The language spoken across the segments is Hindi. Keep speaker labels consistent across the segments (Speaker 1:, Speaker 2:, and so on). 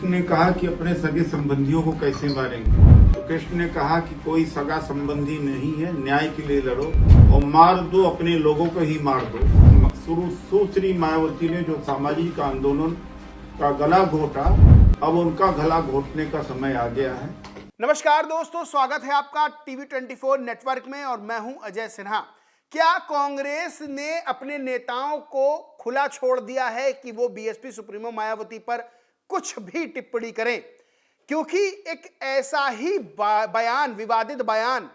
Speaker 1: कृष्ण ने कहा कि अपने सगे संबंधियों को कैसे मारेंगे। तो कृष्ण ने कहा कि कोई सगा संबंधी नहीं है, न्याय के लिए लड़ो और मार दो, अपने लोगों को ही मार दो। सुश्री मायावती ने जो सामाजिक आंदोलन का गला घोटा, अब उनका गला घोटने का समय आ गया है।
Speaker 2: नमस्कार दोस्तों, स्वागत है आपका टीवी 24 नेटवर्क में और मैं हूं अजय सिन्हा। क्या कांग्रेस ने अपने नेताओं को खुला छोड़ दिया है कि वो बीएसपी सुप्रीमो मायावती पर कुछ भी टिप्पणी करें? क्योंकि एक ऐसा ही बयान, विवादित बयान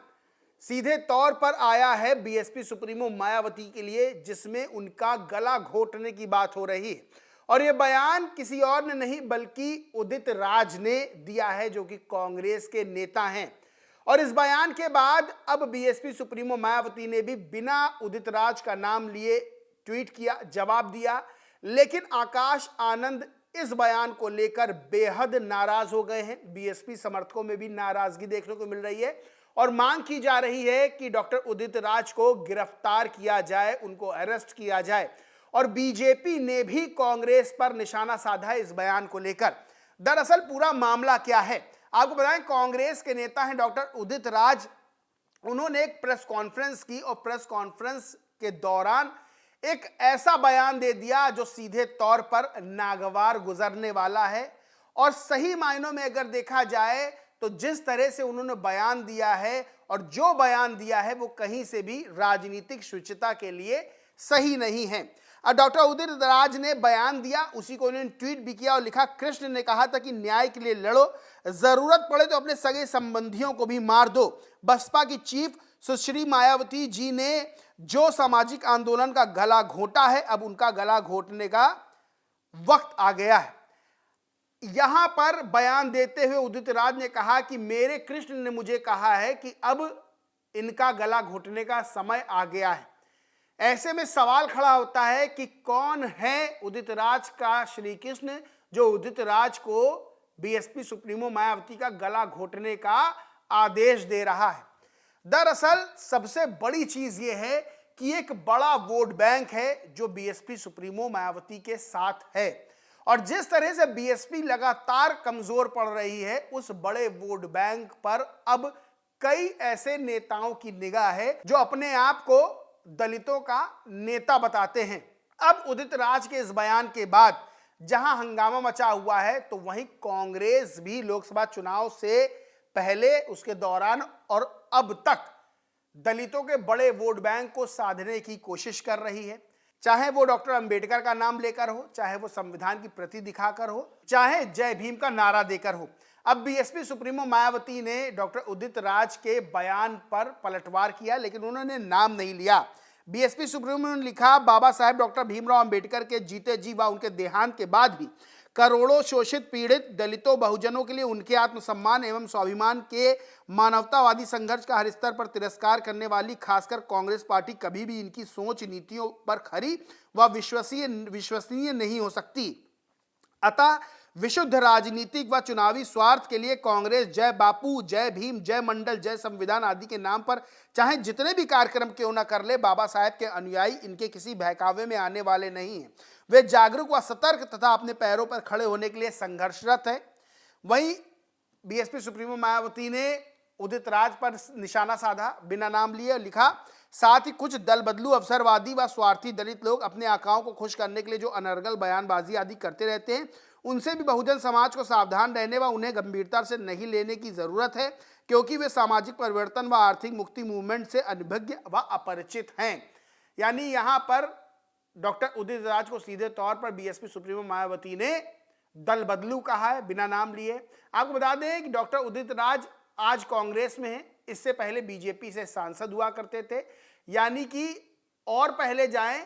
Speaker 2: सीधे तौर पर आया है बीएसपी सुप्रीमो मायावती के लिए, जिसमें उनका गला घोटने की बात हो रही है। और यह बयान किसी और ने नहीं बल्कि उदित राज ने दिया है, जो कि कांग्रेस के नेता हैं। और इस बयान के बाद अब बीएसपी सुप्रीमो मायावती ने भी बिना उदित राज का नाम लिए ट्वीट किया, जवाब दिया। लेकिन आकाश आनंद इस बयान को लेकर बेहद नाराज हो गए हैं। बीएसपी समर्थकों में भी नाराजगी देखने को मिल रही है और मांग की जा रही है कि डॉक्टर उदित राज को गिरफ्तार किया जाए, उनको अरेस्ट किया जाए। और बीजेपी ने भी कांग्रेस पर निशाना साधा है इस बयान को लेकर। दरअसल पूरा मामला क्या है आपको बताएं। कांग्रेस के नेता हैं डॉक्टर उदित राज। उन्होंने एक प्रेस कॉन्फ्रेंस की और प्रेस कॉन्फ्रेंस के दौरान एक ऐसा बयान दे दिया जो सीधे तौर पर नागवार गुजरने वाला है। और सही मायनों में अगर देखा जाए तो जिस तरह से उन्होंने बयान दिया है और जो बयान दिया है वो कहीं से भी राजनीतिक शुचिता के लिए सही नहीं है। डॉक्टर उदित राज ने बयान दिया, उसी को उन्होंने ट्वीट भी किया और लिखा, कृष्ण ने कहा था कि न्याय के लिए लड़ो, जरूरत पड़े तो अपने सगे संबंधियों को भी मार दो। बसपा की चीफ सुश्री मायावती जी ने जो सामाजिक आंदोलन का गला घोटा है, अब उनका गला घोटने का वक्त आ गया है। यहां पर बयान देते हुए उदित राज ने कहा कि मेरे कृष्ण ने मुझे कहा है कि अब इनका गला घोटने का समय आ गया है। ऐसे में सवाल खड़ा होता है कि कौन है उदित राज का श्री कृष्ण, जो उदित राज को बीएसपी सुप्रीमो मायावती का गला घोटने का आदेश दे रहा है। दरअसल सबसे बड़ी चीज यह है कि एक बड़ा वोट बैंक है जो बीएसपी सुप्रीमो मायावती के साथ है। और जिस तरह से बीएसपी लगातार कमजोर पड़ रही है, उस बड़े वोट बैंक पर अब कई ऐसे नेताओं की निगाह है जो अपने आप को दलितों का नेता बताते हैं। अब उदित राज के इस बयान के बाद जहां हंगामा मचा हुआ है, तो वहीं कांग्रेस भी लोकसभा चुनाव से पहले, उसके दौरान और अब तक दलितों के बड़े वोट बैंक को साधने की कोशिश कर रही है। चाहे वो डॉक्टर अंबेडकर का नाम लेकर हो, चाहे वो संविधान की प्रति दिखाकर हो, चाहे जय भीम का नारा देकर हो। अब बीएसपी सुप्रीमो मायावती ने डॉक्टर उदित राज के बयान पर पलटवार किया, लेकिन उन्होंने नाम नहीं लिया। बीएसपी सुप्रीमो ने लिखा, बाबा साहेब डॉक्टर भीमराव अंबेडकर के जीते जी व उनके देहांत के बाद भी करोड़ों शोषित पीड़ित दलितों बहुजनों के लिए उनके आत्मसम्मान एवं स्वाभिमान के मानवतावादी संघर्ष का हर स्तर पर तिरस्कार करने वाली खासकर कांग्रेस पार्टी कभी भी इनकी सोच नीतियों पर खरी व विश्वसनीय नहीं हो सकती। अतः विशुद्ध राजनीतिक व चुनावी स्वार्थ के लिए कांग्रेस जय बापू, जय भीम, जय मंडल, जय संविधान आदि के नाम पर चाहे जितने भी कार्यक्रम क्यों न कर ले, बाबा साहेब के अनुयायी इनके किसी बहकावे में आने वाले नहीं हैं। वे जागरूक व सतर्क तथा अपने पैरों पर खड़े होने के लिए संघर्षरत है। वहीं बीएसपी सुप्रीमो मायावती ने उदित राज पर निशाना साधा, बिना नाम लिए लिखा, साथ ही कुछ दल बदलू अवसरवादी व स्वार्थी दलित लोग अपने आकाओं को खुश करने के लिए जो अनर्गल बयानबाजी आदि करते रहते हैं, उनसे भी बहुजन समाज को सावधान रहने व उन्हें गंभीरता से नहीं लेने की जरूरत है, क्योंकि वे सामाजिक परिवर्तन व आर्थिक मुक्ति मूवमेंट से अनभिज्ञ व अपरिचित हैं। यानी यहां पर डॉक्टर उदित राज को सीधे तौर पर बीएसपी सुप्रीमो मायावती ने दल बदलू कहा है, बिना नाम लिए। आपको बता दें कि डॉक्टर उदित राज आज कांग्रेस में है, इससे पहले बीजेपी से सांसद हुआ करते थे। यानी कि और पहले जाएं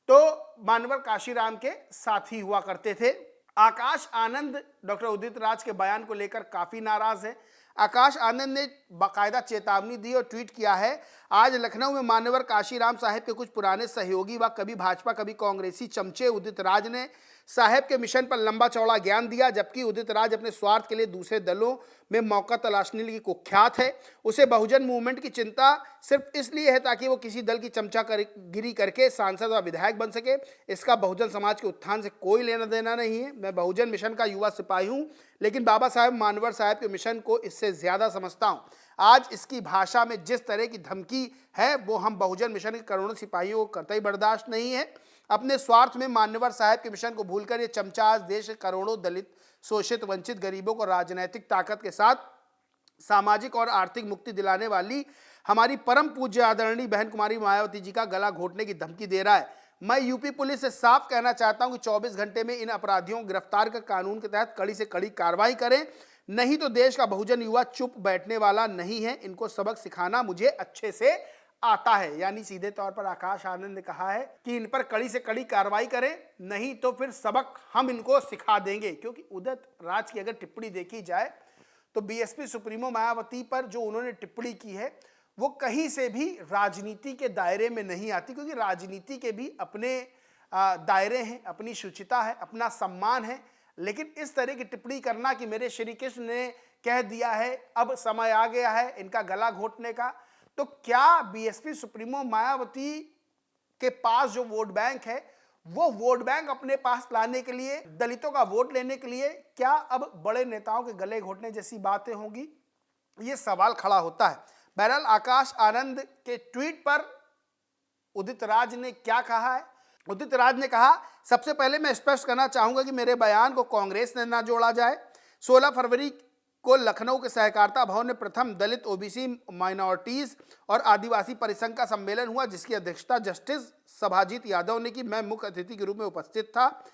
Speaker 2: तो मानवर काशीराम के साथी हुआ करते थे। आकाश आनंद डॉक्टर उदित राज के बयान को लेकर काफी नाराज है। आकाश आनंद ने बाकायदा चेतावनी दी और ट्वीट किया है, आज लखनऊ में मान्यवर काशीराम साहब के कुछ पुराने सहयोगी व कभी भाजपा कभी कांग्रेसी चमचे उदित राज ने साहब के मिशन पर लंबा चौड़ा ज्ञान दिया, जबकि उदित राज अपने स्वार्थ के लिए दूसरे दलों में मौका तलाशने की कुख्यात है। उसे बहुजन मूवमेंट की चिंता सिर्फ इसलिए है ताकि वो किसी दल की चमचागिरी करके सांसद व विधायक बन सके। इसका बहुजन समाज के उत्थान से कोई लेना देना नहीं है। मैं बहुजन मिशन का युवा सिपाही हूँ, लेकिन बाबा साहेब मानवर साहब के मिशन को इससे ज्यादा समझता हूँ। आज इसकी भाषा में जिस तरह की धमकी है वो हम बहुजन मिशन के करोड़ों सिपाहियों को कतई बर्दाश्त नहीं है। अपने स्वार्थ में मान्यवर साहब के मिशन को भूलकर ये चमचा आज देश के करोड़ों दलित, शोषित, वंचित गरीबों को राजनीतिक ताकत के साथ सामाजिक और आर्थिक मुक्ति दिलाने वाली हमारी परम पूज्य आदरणीय बहन कुमारी मायावती जी का गला घोटने की धमकी दे रहा है। मैं यूपी पुलिस से साफ कहना चाहता हूं कि 24 घंटे में इन अपराधियों को गिरफ्तार कर कानून के तहत कड़ी से कड़ी कार्रवाई करें, नहीं तो देश का बहुजन युवा चुप बैठने वाला नहीं है। इनको सबक सिखाना मुझे अच्छे से आता है। यानी सीधे तौर पर आकाश आनंद ने कहा है कि इन पर कड़ी से कड़ी कार्रवाई करें, नहीं तो फिर सबक हम इनको सिखा देंगे। क्योंकि उदित राज की अगर टिप्पणी देखी जाए तो बीएसपी सुप्रीमो मायावती पर जो उन्होंने टिप्पणी की है वो कहीं से भी राजनीति के दायरे में नहीं आती, क्योंकि राजनीति के भी अपने दायरे हैं, अपनी शुचिता है, अपना सम्मान है। लेकिन इस तरह की टिप्पणी करना कि मेरे श्री कृष्ण ने कह दिया है, अब समय आ गया है इनका गला घोटने का, तो क्या बीएसपी सुप्रीमो मायावती के पास जो वोट बैंक है वो वोट बैंक अपने पास लाने के लिए, दलितों का वोट लेने के लिए क्या अब बड़े नेताओं के गले घोटने जैसी बातें होंगी? ये सवाल खड़ा होता है। बहरहाल आकाश आनंद के ट्वीट पर उदित राज ने क्या कहा है? उदित राज ने कहा, सबसे पहले मैं स्पष्ट करना चाहूंगा कि मेरे बयान को कांग्रेस ने ना जोड़ा जाए। 16 फरवरी को लखनऊ के सहकारिता भवन में प्रथम दलित, ओबीसी, माइनॉरिटीज और आदिवासी परिसंघ का सम्मेलन हुआ, जिसकी अध्यक्षता जस्टिस सभाजीत यादव ने की। मैं मुख्य अतिथि के रूप में उपस्थित था।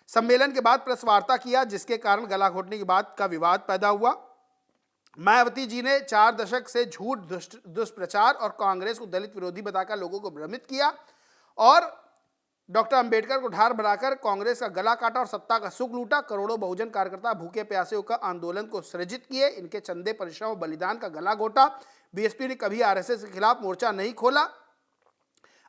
Speaker 2: सम्मेलन के बाद प्रेस वार्ता किया, जिसके कारण गला घोटने की बात का विवाद पैदा हुआ। मायावती जी ने 4 दशक से झूठ, दुष्प्रचार और कांग्रेस को दलित विरोधी बताकर लोगों को भ्रमित किया और डॉक्टर अंबेडकर को ढाल बनाकर कांग्रेस का गला काटा और सत्ता का सुख लूटा। करोड़ों बहुजन कार्यकर्ता भूखे प्यासे होकर आंदोलन को सृजित किए, इनके चंदे, परिश्रम और बलिदान का गला घोटा। बीएसपी ने कभी आरएसएस के खिलाफ मोर्चा नहीं खोला।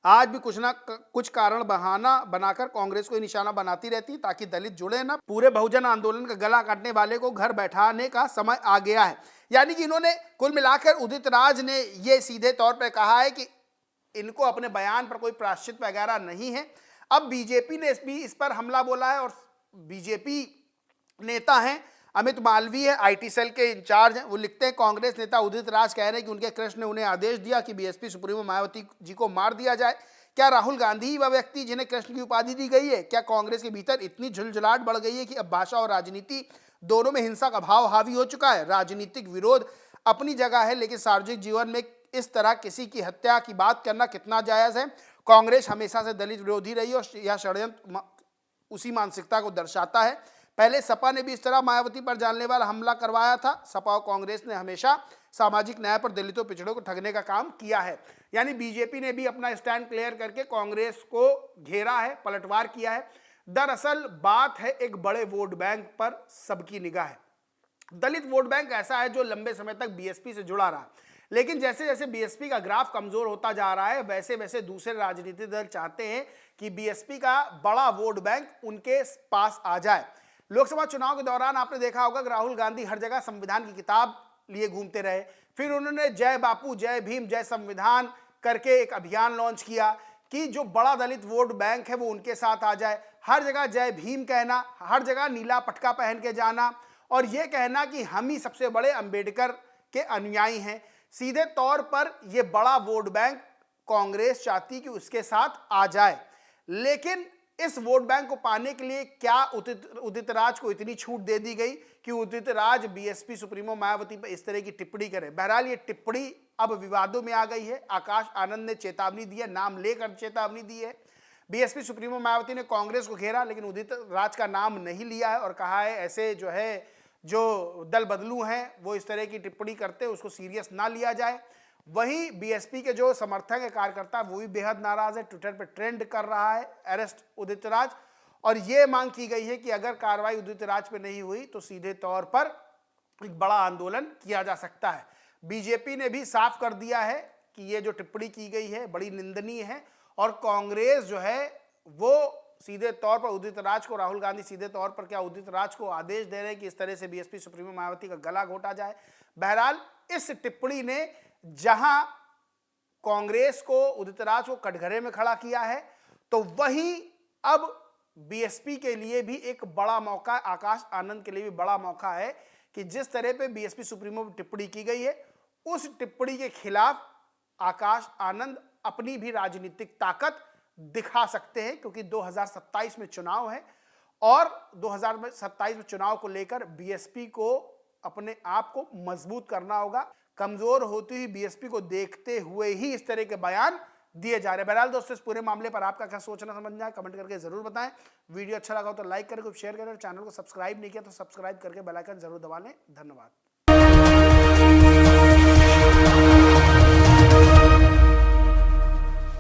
Speaker 2: आज भी कुछ ना कुछ कारण बहाना बनाकर कांग्रेस को निशाना बनाती रहती, ताकि दलित जुड़े ना। पूरे बहुजन आंदोलन का गला काटने वाले को घर बैठाने का समय आ गया है। यानी कि इन्होंने कुल मिलाकर उदित राज ने ये सीधे तौर पर कहा है कि इनको अपने बयान पर कोई प्रायश्चित वगैरह नहीं है। अब बीजेपी ने भी इस पर हमला बोला है और बीजेपी नेता हैं अमित मालवीय है, आईटी सेल के इंचार्ज हैं, वो लिखते हैं, कांग्रेस नेता उदित राज कह रहे हैं कि उनके कृष्ण ने उन्हें आदेश दिया कि बीएसपी सुप्रीमो मायावती जी को मार दिया जाए। क्या राहुल गांधी ही वह व्यक्ति जिन्हें कृष्ण की उपाधि दी गई है? क्या कांग्रेस के भीतर इतनी झुलझुलाहट बढ़ गई है कि अब भाषा और राजनीति दोनों में हिंसा का भाव हावी हो चुका है? राजनीतिक विरोध अपनी जगह है, लेकिन सार्वजनिक जीवन में इस तरह किसी की हत्या की बात करना कितना जायज है? कांग्रेस हमेशा से दलित विरोधी रही और यह षड्यंत्र उसी मानसिकता को दर्शाता है। पहले सपा ने भी इस तरह मायावती पर जानलेवा हमला करवाया था। सपा और कांग्रेस ने हमेशा सामाजिक न्याय पर दलितों, पिछड़ों को ठगने का काम किया है। यानी बीजेपी ने भी अपना स्टैंड क्लियर करके कांग्रेस को घेरा है, पलटवार किया है। दरअसल बात है एक बड़े वोट बैंक पर सबकी निगाह है। दलित वोट बैंक ऐसा है जो लंबे समय तक बीएसपी से जुड़ा रहा, लेकिन जैसे जैसे बीएसपी का ग्राफ कमजोर होता जा रहा है, वैसे वैसे दूसरे राजनीतिक दल चाहते हैं कि बीएसपी का बड़ा वोट बैंक उनके पास आ जाए। लोकसभा चुनाव के दौरान आपने देखा होगा कि राहुल गांधी हर जगह संविधान की किताब लिए घूमते रहे। फिर उन्होंने जय बापू, जय भीम, जय संविधान करके एक अभियान लॉन्च किया कि जो बड़ा दलित वोट बैंक है वो उनके साथ आ जाए। हर जगह जय भीम कहना, हर जगह नीला पटका पहन के जाना और ये कहना कि हम ही सबसे बड़े अंबेडकर के अनुयायी हैं। सीधे तौर पर यह बड़ा वोट बैंक कांग्रेस चाहती कि उसके साथ आ जाए, लेकिन इस वोट बैंक को पाने के लिए क्या उदित राज को इतनी छूट दे दी गई कि उदित राज बीएसपी सुप्रीमो मायावती पर इस तरह की टिप्पणी करे? बहरहाल ये टिप्पणी अब विवादों में आ गई है। आकाश आनंद ने चेतावनी दी है, नाम लेकर चेतावनी दी है। बीएसपी सुप्रीमो मायावती ने कांग्रेस को घेरा, लेकिन उदित राज का नाम नहीं लिया है और कहा है ऐसे जो दल बदलू हैं वो इस तरह की टिप्पणी करते हैं, उसको सीरियस ना लिया जाए। वहीं बीएसपी के जो समर्थक है, कार्यकर्ता, वो भी बेहद नाराज है। ट्विटर पर ट्रेंड कर रहा है अरेस्ट उदित राज, और ये मांग की गई है कि अगर कार्रवाई उदित राज पे नहीं हुई तो सीधे तौर पर एक बड़ा आंदोलन किया जा सकता है। बीजेपी ने भी साफ कर दिया है कि ये जो टिप्पणी की गई है बड़ी निंदनीय है और कांग्रेस जो है वो सीधे तौर पर उदित राज को, राहुल गांधी सीधे तौर पर क्या उदित राज को आदेश दे रहे हैं कि इस तरह से बीएसपी सुप्रीमो मायावती का गला घोटा जाए। बहरहाल इस टिप्पणी ने जहां कांग्रेस को, उदित राज को कटघरे में खड़ा किया है, तो वहीं अब बीएसपी के लिए भी एक बड़ा मौका, आकाश आनंद के लिए भी बड़ा मौका है कि जिस तरह पे बीएसपी सुप्रीमो पर टिप्पणी की गई है, उस टिप्पणी के खिलाफ आकाश आनंद अपनी भी राजनीतिक ताकत दिखा सकते हैं, क्योंकि 2027 में चुनाव है और 2027 में चुनाव को लेकर बीएसपी को अपने आप को मजबूत करना होगा। कमजोर होती हुई बीएसपी को देखते हुए ही इस तरह के बयान दिए जा रहे हैं। बहरहाल दोस्तों, इस पूरे मामले पर आपका क्या सोचना समझना है कमेंट करके जरूर बताएं। वीडियो अच्छा लगा हो तो लाइक करें, शेयर करें, चैनल को सब्सक्राइब नहीं किया तो सब्सक्राइब करके बेल आइकन जरूर दबा लें। धन्यवाद।